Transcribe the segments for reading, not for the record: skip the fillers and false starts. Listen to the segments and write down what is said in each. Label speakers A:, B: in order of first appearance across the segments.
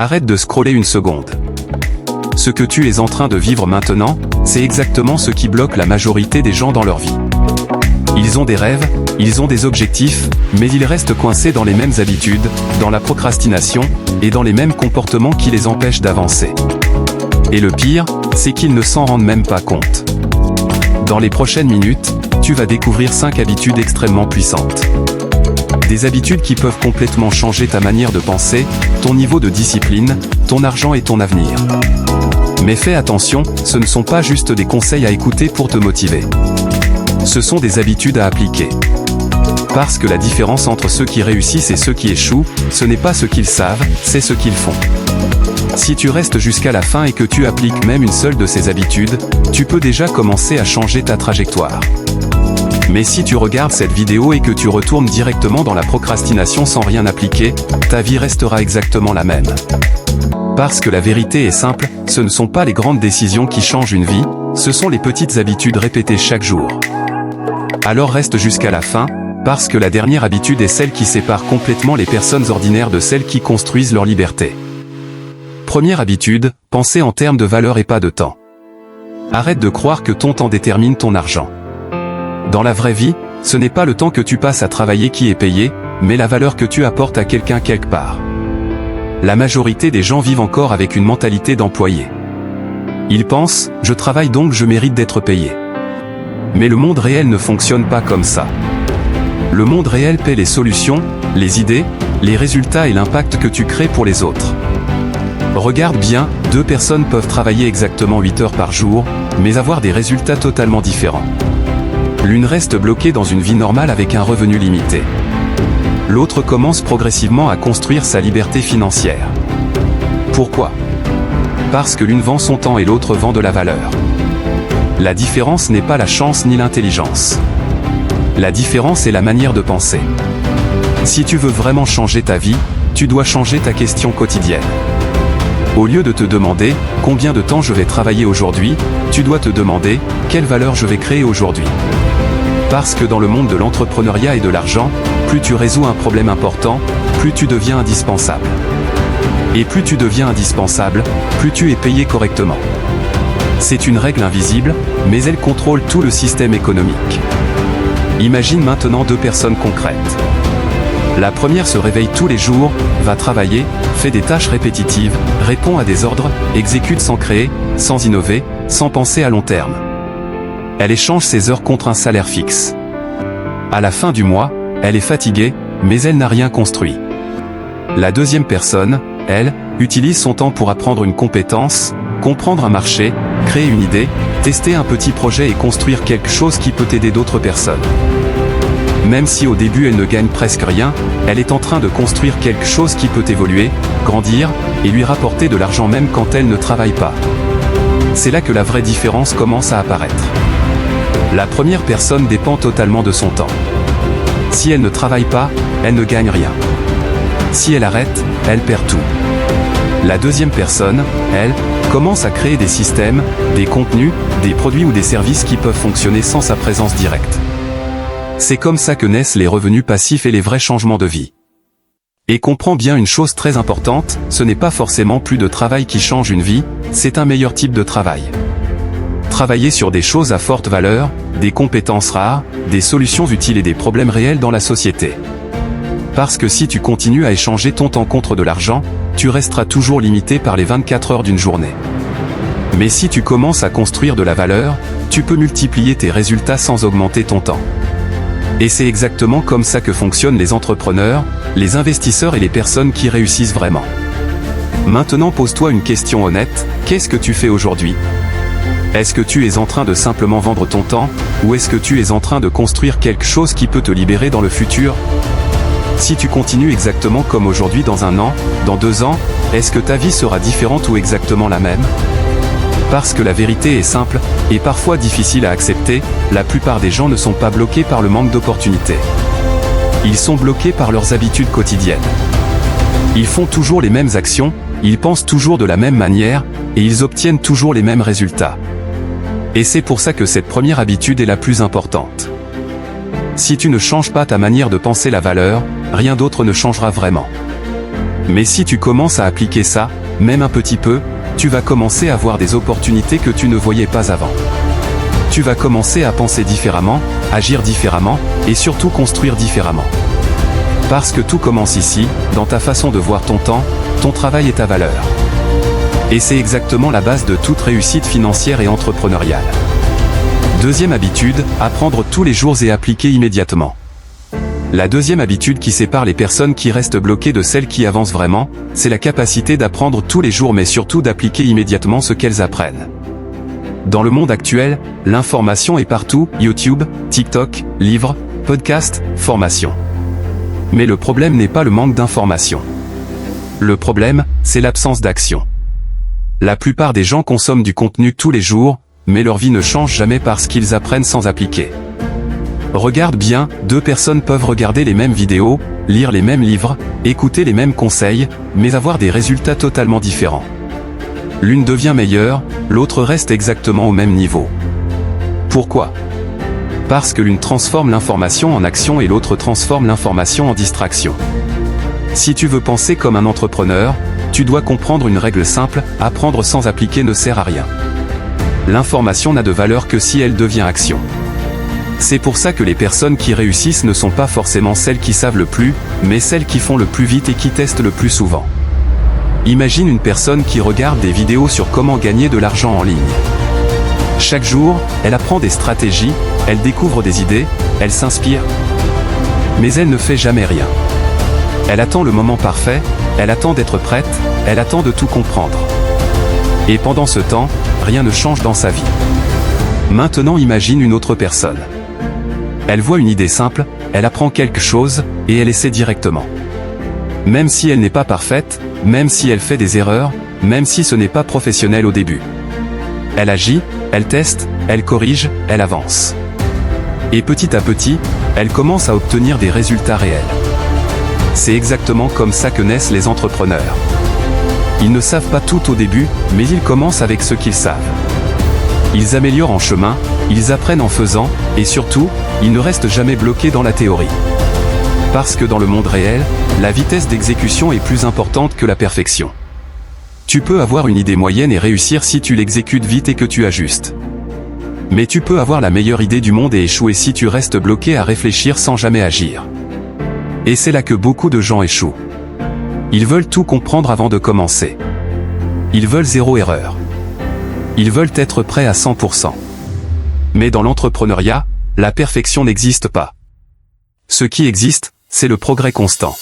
A: Arrête de scroller une seconde. Ce que tu es en train de vivre maintenant, c'est exactement ce qui bloque la majorité des gens dans leur vie. Ils ont des rêves, ils ont des objectifs, mais ils restent coincés dans les mêmes habitudes, dans la procrastination, et dans les mêmes comportements qui les empêchent d'avancer. Et le pire, c'est qu'ils ne s'en rendent même pas compte. Dans les prochaines minutes, tu vas découvrir 5 habitudes extrêmement puissantes. Des habitudes qui peuvent complètement changer ta manière de penser, ton niveau de discipline, ton argent et ton avenir. Mais fais attention, ce ne sont pas juste des conseils à écouter pour te motiver. Ce sont des habitudes à appliquer. Parce que la différence entre ceux qui réussissent et ceux qui échouent, ce n'est pas ce qu'ils savent, c'est ce qu'ils font. Si tu restes jusqu'à la fin et que tu appliques même une seule de ces habitudes, tu peux déjà commencer à changer ta trajectoire. Mais si tu regardes cette vidéo et que tu retournes directement dans la procrastination sans rien appliquer, ta vie restera exactement la même. Parce que la vérité est simple, ce ne sont pas les grandes décisions qui changent une vie, ce sont les petites habitudes répétées chaque jour. Alors reste jusqu'à la fin, parce que la dernière habitude est celle qui sépare complètement les personnes ordinaires de celles qui construisent leur liberté. Première habitude, penser en termes de valeur et pas de temps. Arrête de croire que ton temps détermine ton argent. Dans la vraie vie, ce n'est pas le temps que tu passes à travailler qui est payé, mais la valeur que tu apportes à quelqu'un quelque part. La majorité des gens vivent encore avec une mentalité d'employé. Ils pensent, je travaille donc je mérite d'être payé. Mais le monde réel ne fonctionne pas comme ça. Le monde réel paie les solutions, les idées, les résultats et l'impact que tu crées pour les autres. Regarde bien, 2 personnes peuvent travailler exactement 8 heures par jour, mais avoir des résultats totalement différents. L'une reste bloquée dans une vie normale avec un revenu limité. L'autre commence progressivement à construire sa liberté financière. Pourquoi? Parce que l'une vend son temps et l'autre vend de la valeur. La différence n'est pas la chance ni l'intelligence. La différence est la manière de penser. Si tu veux vraiment changer ta vie, tu dois changer ta question quotidienne. Au lieu de te demander « Combien de temps je vais travailler aujourd'hui ?», tu dois te demander « Quelle valeur je vais créer aujourd'hui ?» Parce que dans le monde de l'entrepreneuriat et de l'argent, plus tu résous un problème important, plus tu deviens indispensable. Et plus tu deviens indispensable, plus tu es payé correctement. C'est une règle invisible, mais elle contrôle tout le système économique. Imagine maintenant 2 personnes concrètes. La première se réveille tous les jours, va travailler, fait des tâches répétitives, répond à des ordres, exécute sans créer, sans innover, sans penser à long terme. Elle échange ses heures contre un salaire fixe. À la fin du mois, elle est fatiguée, mais elle n'a rien construit. La deuxième personne, elle, utilise son temps pour apprendre une compétence, comprendre un marché, créer une idée, tester un petit projet et construire quelque chose qui peut aider d'autres personnes. Même si au début elle ne gagne presque rien, elle est en train de construire quelque chose qui peut évoluer, grandir, et lui rapporter de l'argent même quand elle ne travaille pas. C'est là que la vraie différence commence à apparaître. La première personne dépend totalement de son temps. Si elle ne travaille pas, elle ne gagne rien. Si elle arrête, elle perd tout. La deuxième personne, elle, commence à créer des systèmes, des contenus, des produits ou des services qui peuvent fonctionner sans sa présence directe. C'est comme ça que naissent les revenus passifs et les vrais changements de vie. Et comprends bien une chose très importante, ce n'est pas forcément plus de travail qui change une vie, c'est un meilleur type de travail. Travailler sur des choses à forte valeur, des compétences rares, des solutions utiles et des problèmes réels dans la société. Parce que si tu continues à échanger ton temps contre de l'argent, tu resteras toujours limité par les 24 heures d'une journée. Mais si tu commences à construire de la valeur, tu peux multiplier tes résultats sans augmenter ton temps. Et c'est exactement comme ça que fonctionnent les entrepreneurs, les investisseurs et les personnes qui réussissent vraiment. Maintenant pose-toi une question honnête, qu'est-ce que tu fais aujourd'hui ? Est-ce que tu es en train de simplement vendre ton temps, ou est-ce que tu es en train de construire quelque chose qui peut te libérer dans le futur ? Si tu continues exactement comme aujourd'hui dans 1 an, dans 2 ans, est-ce que ta vie sera différente ou exactement la même ? Parce que la vérité est simple, et parfois difficile à accepter, la plupart des gens ne sont pas bloqués par le manque d'opportunités. Ils sont bloqués par leurs habitudes quotidiennes. Ils font toujours les mêmes actions, ils pensent toujours de la même manière, et ils obtiennent toujours les mêmes résultats. Et c'est pour ça que cette première habitude est la plus importante. Si tu ne changes pas ta manière de penser la valeur, rien d'autre ne changera vraiment. Mais si tu commences à appliquer ça, même un petit peu, tu vas commencer à voir des opportunités que tu ne voyais pas avant. Tu vas commencer à penser différemment, agir différemment, et surtout construire différemment. Parce que tout commence ici, dans ta façon de voir ton temps, ton travail et ta valeur. Et c'est exactement la base de toute réussite financière et entrepreneuriale. Deuxième habitude, apprendre tous les jours et appliquer immédiatement. La deuxième habitude qui sépare les personnes qui restent bloquées de celles qui avancent vraiment, c'est la capacité d'apprendre tous les jours mais surtout d'appliquer immédiatement ce qu'elles apprennent. Dans le monde actuel, l'information est partout, YouTube, TikTok, livres, podcasts, formations. Mais le problème n'est pas le manque d'information. Le problème, c'est l'absence d'action. La plupart des gens consomment du contenu tous les jours, mais leur vie ne change jamais parce qu'ils apprennent sans appliquer. Regarde bien, deux personnes peuvent regarder les mêmes vidéos, lire les mêmes livres, écouter les mêmes conseils, mais avoir des résultats totalement différents. L'une devient meilleure, l'autre reste exactement au même niveau. Pourquoi ? Parce que l'une transforme l'information en action et l'autre transforme l'information en distraction. Si tu veux penser comme un entrepreneur, tu dois comprendre une règle simple, apprendre sans appliquer ne sert à rien. L'information n'a de valeur que si elle devient action. C'est pour ça que les personnes qui réussissent ne sont pas forcément celles qui savent le plus, mais celles qui font le plus vite et qui testent le plus souvent. Imagine une personne qui regarde des vidéos sur comment gagner de l'argent en ligne. Chaque jour, elle apprend des stratégies, elle découvre des idées, elle s'inspire. Mais elle ne fait jamais rien. Elle attend le moment parfait, elle attend d'être prête, elle attend de tout comprendre. Et pendant ce temps, rien ne change dans sa vie. Maintenant imagine une autre personne. Elle voit une idée simple, elle apprend quelque chose, et elle essaie directement. Même si elle n'est pas parfaite, même si elle fait des erreurs, même si ce n'est pas professionnel au début. Elle agit, elle teste, elle corrige, elle avance. Et petit à petit, elle commence à obtenir des résultats réels. C'est exactement comme ça que naissent les entrepreneurs. Ils ne savent pas tout au début, mais ils commencent avec ce qu'ils savent. Ils améliorent en chemin, ils apprennent en faisant, et surtout, ils ne restent jamais bloqués dans la théorie. Parce que dans le monde réel, la vitesse d'exécution est plus importante que la perfection. Tu peux avoir une idée moyenne et réussir si tu l'exécutes vite et que tu ajustes. Mais tu peux avoir la meilleure idée du monde et échouer si tu restes bloqué à réfléchir sans jamais agir. Et c'est là que beaucoup de gens échouent. Ils veulent tout comprendre avant de commencer. Ils veulent zéro erreur. Ils veulent être prêts à 100%. Mais dans l'entrepreneuriat, la perfection n'existe pas. Ce qui existe, c'est le progrès constant.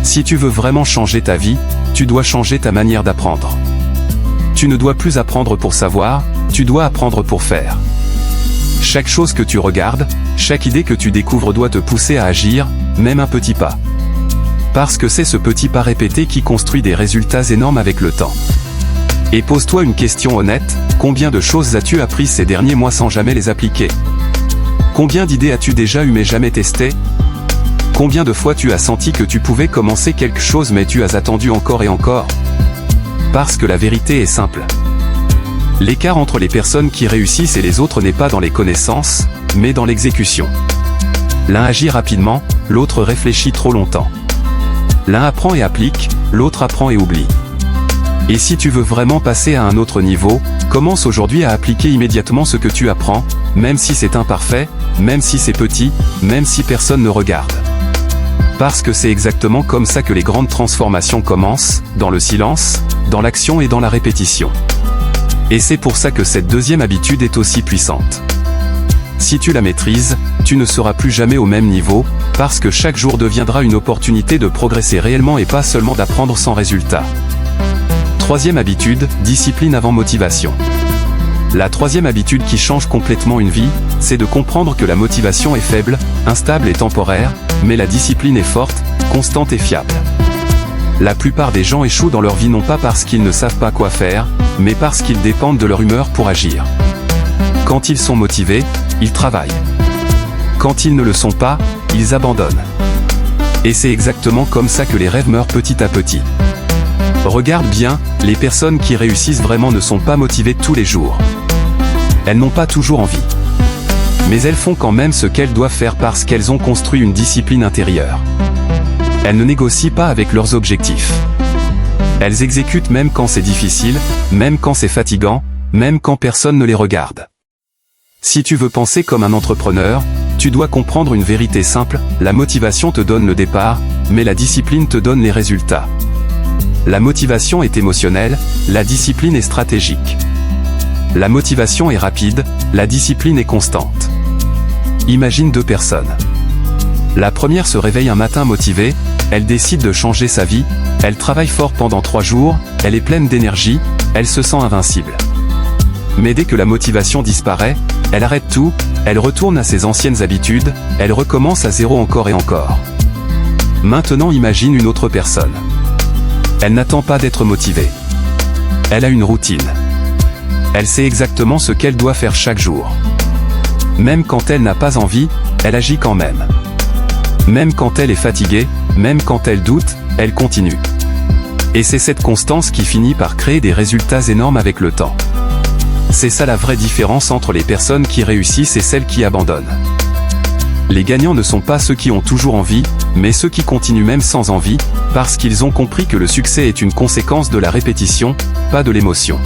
A: Si tu veux vraiment changer ta vie, tu dois changer ta manière d'apprendre. Tu ne dois plus apprendre pour savoir, tu dois apprendre pour faire. Chaque chose que tu regardes, chaque idée que tu découvres doit te pousser à agir, même un petit pas. Parce que c'est ce petit pas répété qui construit des résultats énormes avec le temps. Et pose-toi une question honnête, combien de choses as-tu appris ces derniers mois sans jamais les appliquer ? Combien d'idées as-tu déjà eues mais jamais testées ? Combien de fois tu as senti que tu pouvais commencer quelque chose mais tu as attendu encore et encore ? Parce que la vérité est simple. L'écart entre les personnes qui réussissent et les autres n'est pas dans les connaissances, mais dans l'exécution. L'un agit rapidement, l'autre réfléchit trop longtemps. L'un apprend et applique, l'autre apprend et oublie. Et si tu veux vraiment passer à un autre niveau, commence aujourd'hui à appliquer immédiatement ce que tu apprends, même si c'est imparfait, même si c'est petit, même si personne ne regarde. Parce que c'est exactement comme ça que les grandes transformations commencent, dans le silence, dans l'action et dans la répétition. Et c'est pour ça que cette deuxième habitude est aussi puissante. Si tu la maîtrises, tu ne seras plus jamais au même niveau, parce que chaque jour deviendra une opportunité de progresser réellement et pas seulement d'apprendre sans résultat. Troisième habitude, discipline avant motivation. La troisième habitude qui change complètement une vie, c'est de comprendre que la motivation est faible, instable et temporaire, mais la discipline est forte, constante et fiable. La plupart des gens échouent dans leur vie non pas parce qu'ils ne savent pas quoi faire, mais parce qu'ils dépendent de leur humeur pour agir. Quand ils sont motivés, ils travaillent. Quand ils ne le sont pas, ils abandonnent. Et c'est exactement comme ça que les rêves meurent petit à petit. Regarde bien, les personnes qui réussissent vraiment ne sont pas motivées tous les jours. Elles n'ont pas toujours envie. Mais elles font quand même ce qu'elles doivent faire parce qu'elles ont construit une discipline intérieure. Elles ne négocient pas avec leurs objectifs. Elles exécutent même quand c'est difficile, même quand c'est fatigant, même quand personne ne les regarde. Si tu veux penser comme un entrepreneur, tu dois comprendre une vérité simple, la motivation te donne le départ, mais la discipline te donne les résultats. La motivation est émotionnelle, la discipline est stratégique. La motivation est rapide, la discipline est constante. Imagine deux personnes. La première se réveille un matin motivée, elle décide de changer sa vie, elle travaille fort pendant 3 jours, elle est pleine d'énergie, elle se sent invincible. Mais dès que la motivation disparaît, elle arrête tout, elle retourne à ses anciennes habitudes, elle recommence à zéro encore et encore. Maintenant imagine une autre personne. Elle n'attend pas d'être motivée. Elle a une routine. Elle sait exactement ce qu'elle doit faire chaque jour. Même quand elle n'a pas envie, elle agit quand même. Même quand elle est fatiguée, même quand elle doute, elle continue. Et c'est cette constance qui finit par créer des résultats énormes avec le temps. C'est ça la vraie différence entre les personnes qui réussissent et celles qui abandonnent. Les gagnants ne sont pas ceux qui ont toujours envie, mais ceux qui continuent même sans envie, parce qu'ils ont compris que le succès est une conséquence de la répétition, pas de l'émotion.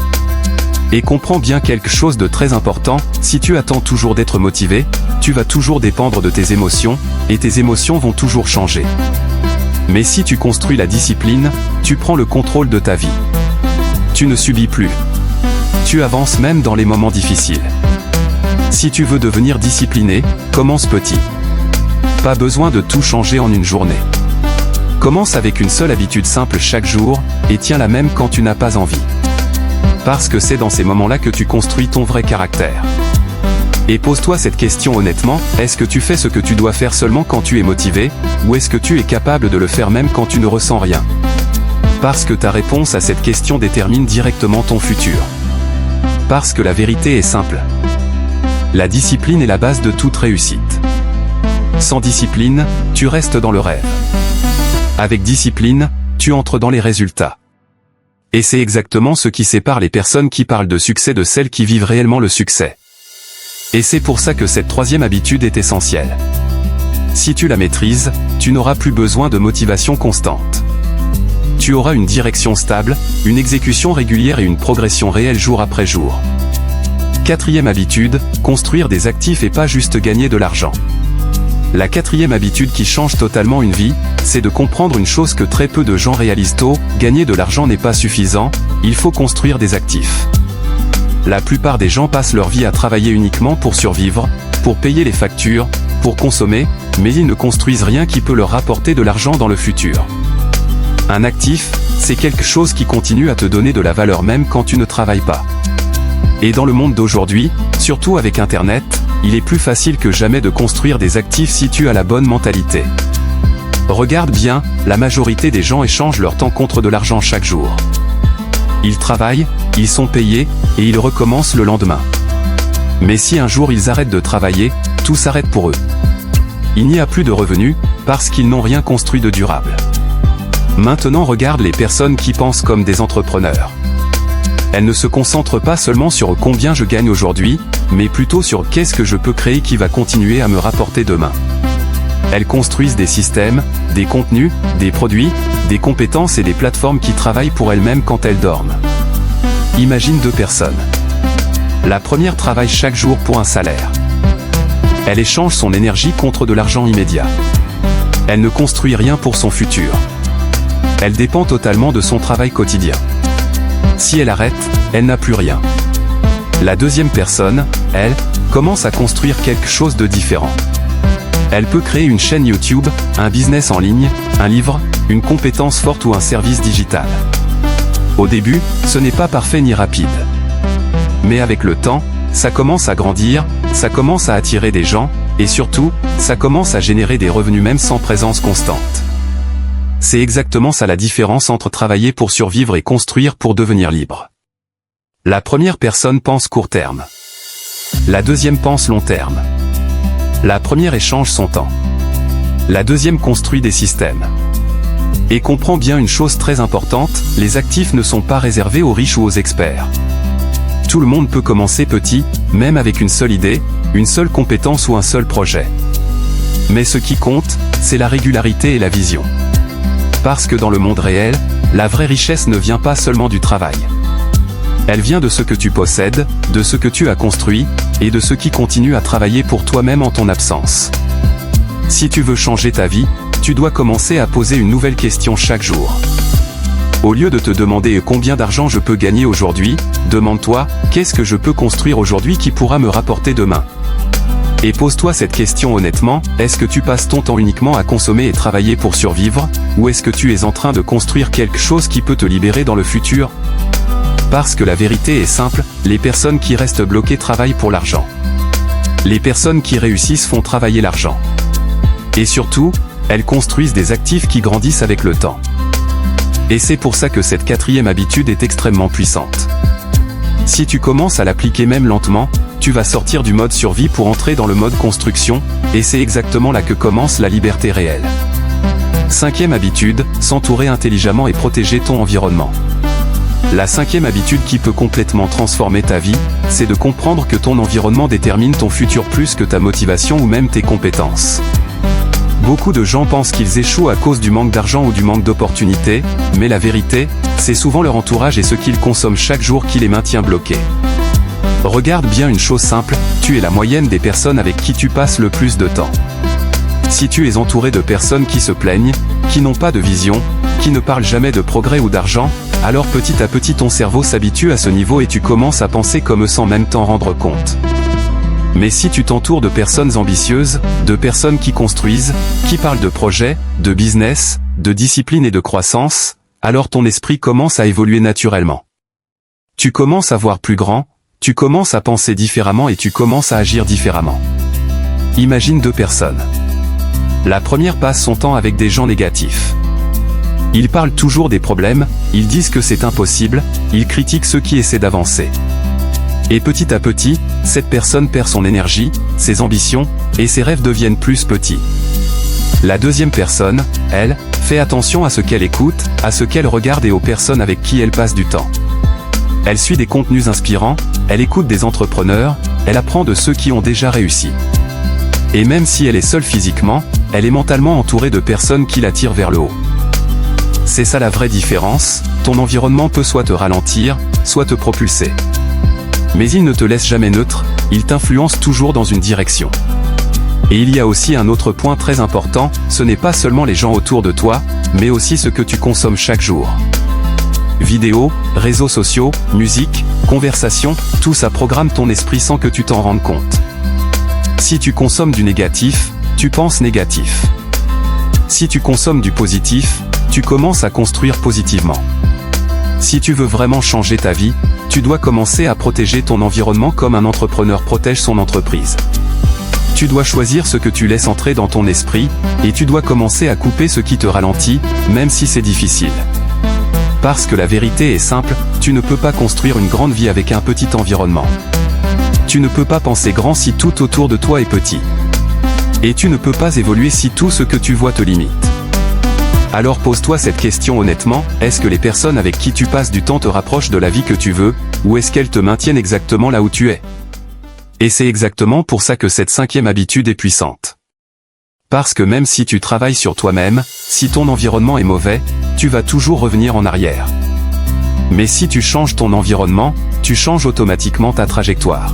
A: Et comprends bien quelque chose de très important, si tu attends toujours d'être motivé, tu vas toujours dépendre de tes émotions, et tes émotions vont toujours changer. Mais si tu construis la discipline, tu prends le contrôle de ta vie. Tu ne subis plus. Tu avances même dans les moments difficiles. Si tu veux devenir discipliné, commence petit. Pas besoin de tout changer en une journée. Commence avec une seule habitude simple chaque jour, et tiens-la même quand tu n'as pas envie. Parce que c'est dans ces moments-là que tu construis ton vrai caractère. Et pose-toi cette question honnêtement, est-ce que tu fais ce que tu dois faire seulement quand tu es motivé, ou est-ce que tu es capable de le faire même quand tu ne ressens rien? Parce que ta réponse à cette question détermine directement ton futur. Parce que la vérité est simple. La discipline est la base de toute réussite. Sans discipline, tu restes dans le rêve. Avec discipline, tu entres dans les résultats. Et c'est exactement ce qui sépare les personnes qui parlent de succès de celles qui vivent réellement le succès. Et c'est pour ça que cette troisième habitude est essentielle. Si tu la maîtrises, tu n'auras plus besoin de motivation constante. Tu auras une direction stable, une exécution régulière et une progression réelle jour après jour. Quatrième habitude, construire des actifs et pas juste gagner de l'argent. La quatrième habitude qui change totalement une vie, c'est de comprendre une chose que très peu de gens réalisent tôt, gagner de l'argent n'est pas suffisant, il faut construire des actifs. La plupart des gens passent leur vie à travailler uniquement pour survivre, pour payer les factures, pour consommer, mais ils ne construisent rien qui peut leur rapporter de l'argent dans le futur. Un actif, c'est quelque chose qui continue à te donner de la valeur même quand tu ne travailles pas. Et dans le monde d'aujourd'hui, surtout avec Internet, il est plus facile que jamais de construire des actifs si tu as la bonne mentalité. Regarde bien, la majorité des gens échangent leur temps contre de l'argent chaque jour. Ils travaillent, ils sont payés, et ils recommencent le lendemain. Mais si un jour ils arrêtent de travailler, tout s'arrête pour eux. Il n'y a plus de revenus, parce qu'ils n'ont rien construit de durable. Maintenant regarde les personnes qui pensent comme des entrepreneurs. Elles ne se concentrent pas seulement sur combien je gagne aujourd'hui, mais plutôt sur qu'est-ce que je peux créer qui va continuer à me rapporter demain. Elles construisent des systèmes, des contenus, des produits, des compétences et des plateformes qui travaillent pour elles-mêmes quand elles dorment. Imagine deux personnes. La première travaille chaque jour pour un salaire. Elle échange son énergie contre de l'argent immédiat. Elle ne construit rien pour son futur. Elle dépend totalement de son travail quotidien. Si elle arrête, elle n'a plus rien. La deuxième personne, elle, commence à construire quelque chose de différent. Elle peut créer une chaîne YouTube, un business en ligne, un livre, une compétence forte ou un service digital. Au début, ce n'est pas parfait ni rapide. Mais avec le temps, ça commence à grandir, ça commence à attirer des gens, et surtout, ça commence à générer des revenus même sans présence constante. C'est exactement ça la différence entre travailler pour survivre et construire pour devenir libre. La première personne pense court terme. La deuxième pense long terme. La première échange son temps. La deuxième construit des systèmes. Et comprends bien une chose très importante, les actifs ne sont pas réservés aux riches ou aux experts. Tout le monde peut commencer petit, même avec une seule idée, une seule compétence ou un seul projet. Mais ce qui compte, c'est la régularité et la vision. Parce que dans le monde réel, la vraie richesse ne vient pas seulement du travail. Elle vient de ce que tu possèdes, de ce que tu as construit, et de ceux qui continuent à travailler pour toi-même en ton absence. Si tu veux changer ta vie, tu dois commencer à poser une nouvelle question chaque jour. Au lieu de te demander combien d'argent je peux gagner aujourd'hui, demande-toi, qu'est-ce que je peux construire aujourd'hui qui pourra me rapporter demain? Et pose-toi cette question honnêtement, est-ce que tu passes ton temps uniquement à consommer et travailler pour survivre, ou est-ce que tu es en train de construire quelque chose qui peut te libérer dans le futur? Parce que la vérité est simple, les personnes qui restent bloquées travaillent pour l'argent. Les personnes qui réussissent font travailler l'argent. Et surtout, elles construisent des actifs qui grandissent avec le temps. Et c'est pour ça que cette quatrième habitude est extrêmement puissante. Si tu commences à l'appliquer même lentement, tu vas sortir du mode survie pour entrer dans le mode construction, et c'est exactement là que commence la liberté réelle. Cinquième habitude, s'entourer intelligemment et protéger ton environnement. La cinquième habitude qui peut complètement transformer ta vie, c'est de comprendre que ton environnement détermine ton futur plus que ta motivation ou même tes compétences. Beaucoup de gens pensent qu'ils échouent à cause du manque d'argent ou du manque d'opportunités, mais la vérité, c'est souvent leur entourage et ce qu'ils consomment chaque jour qui les maintient bloqués. Regarde bien une chose simple, tu es la moyenne des personnes avec qui tu passes le plus de temps. Si tu es entouré de personnes qui se plaignent, qui n'ont pas de vision, qui ne parlent jamais de progrès ou d'argent, alors petit à petit ton cerveau s'habitue à ce niveau et tu commences à penser comme eux sans même t'en rendre compte. Mais si tu t'entoures de personnes ambitieuses, de personnes qui construisent, qui parlent de projets, de business, de discipline et de croissance, alors ton esprit commence à évoluer naturellement. Tu commences à voir plus grand, tu commences à penser différemment et tu commences à agir différemment. Imagine deux personnes. La première passe son temps avec des gens négatifs. Ils parlent toujours des problèmes, ils disent que c'est impossible, ils critiquent ceux qui essaient d'avancer. Et petit à petit, cette personne perd son énergie, ses ambitions, et ses rêves deviennent plus petits. La deuxième personne, elle, fait attention à ce qu'elle écoute, à ce qu'elle regarde et aux personnes avec qui elle passe du temps. Elle suit des contenus inspirants, elle écoute des entrepreneurs, elle apprend de ceux qui ont déjà réussi. Et même si elle est seule physiquement, elle est mentalement entourée de personnes qui la tirent vers le haut. C'est ça la vraie différence, ton environnement peut soit te ralentir, soit te propulser. Mais il ne te laisse jamais neutre, il t'influence toujours dans une direction. Et il y a aussi un autre point très important, ce n'est pas seulement les gens autour de toi, mais aussi ce que tu consommes chaque jour. Vidéos, réseaux sociaux, musique, conversation, tout ça programme ton esprit sans que tu t'en rendes compte. Si tu consommes du négatif, tu penses négatif. Si tu consommes du positif, tu commences à construire positivement. Si tu veux vraiment changer ta vie, tu dois commencer à protéger ton environnement comme un entrepreneur protège son entreprise. Tu dois choisir ce que tu laisses entrer dans ton esprit, et tu dois commencer à couper ce qui te ralentit, même si c'est difficile. Parce que la vérité est simple, tu ne peux pas construire une grande vie avec un petit environnement. Tu ne peux pas penser grand si tout autour de toi est petit. Et tu ne peux pas évoluer si tout ce que tu vois te limite. Alors pose-toi cette question honnêtement, est-ce que les personnes avec qui tu passes du temps te rapprochent de la vie que tu veux, ou est-ce qu'elles te maintiennent exactement là où tu es? Et c'est exactement pour ça que cette cinquième habitude est puissante. Parce que même si tu travailles sur toi-même, si ton environnement est mauvais, tu vas toujours revenir en arrière. Mais si tu changes ton environnement, tu changes automatiquement ta trajectoire.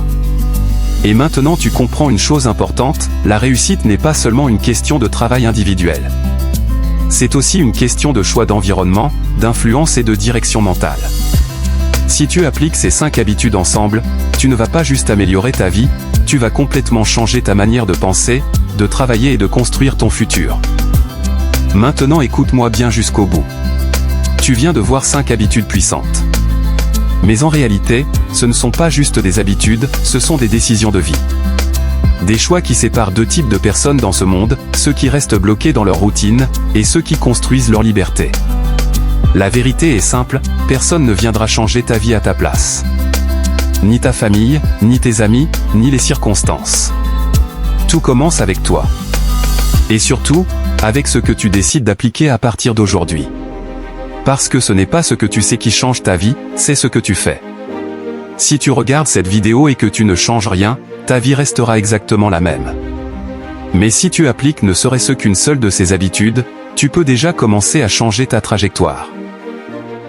A: Et maintenant tu comprends une chose importante, la réussite n'est pas seulement une question de travail individuel. C'est aussi une question de choix d'environnement, d'influence et de direction mentale. Si tu appliques ces 5 habitudes ensemble, tu ne vas pas juste améliorer ta vie, tu vas complètement changer ta manière de penser, de travailler et de construire ton futur. Maintenant écoute-moi bien jusqu'au bout. Tu viens de voir 5 habitudes puissantes. Mais en réalité, ce ne sont pas juste des habitudes, ce sont des décisions de vie. Des choix qui séparent deux types de personnes dans ce monde, ceux qui restent bloqués dans leur routine, et ceux qui construisent leur liberté. La vérité est simple, personne ne viendra changer ta vie à ta place. Ni ta famille, ni tes amis, ni les circonstances. Tout commence avec toi. Et surtout, avec ce que tu décides d'appliquer à partir d'aujourd'hui. Parce que ce n'est pas ce que tu sais qui change ta vie, c'est ce que tu fais. Si tu regardes cette vidéo et que tu ne changes rien, ta vie restera exactement la même. Mais si tu appliques ne serait-ce qu'une seule de ces habitudes, tu peux déjà commencer à changer ta trajectoire.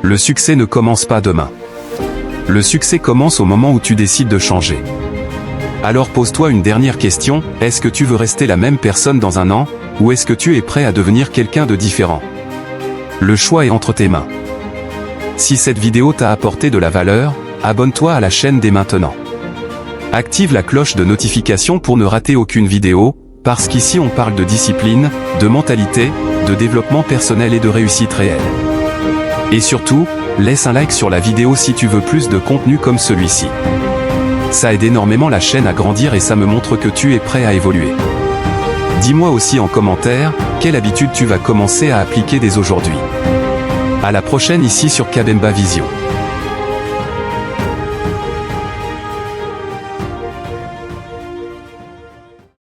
A: Le succès ne commence pas demain. Le succès commence au moment où tu décides de changer. Alors pose-toi une dernière question, est-ce que tu veux rester la même personne dans un an, ou est-ce que tu es prêt à devenir quelqu'un de différent? Le choix est entre tes mains. Si cette vidéo t'a apporté de la valeur, abonne-toi à la chaîne dès maintenant. Active la cloche de notification pour ne rater aucune vidéo, parce qu'ici on parle de discipline, de mentalité, de développement personnel et de réussite réelle. Et surtout, laisse un like sur la vidéo si tu veux plus de contenu comme celui-ci. Ça aide énormément la chaîne à grandir et ça me montre que tu es prêt à évoluer. Dis-moi aussi en commentaire, quelle habitude tu vas commencer à appliquer dès aujourd'hui. À la prochaine ici sur Kabemba Vision.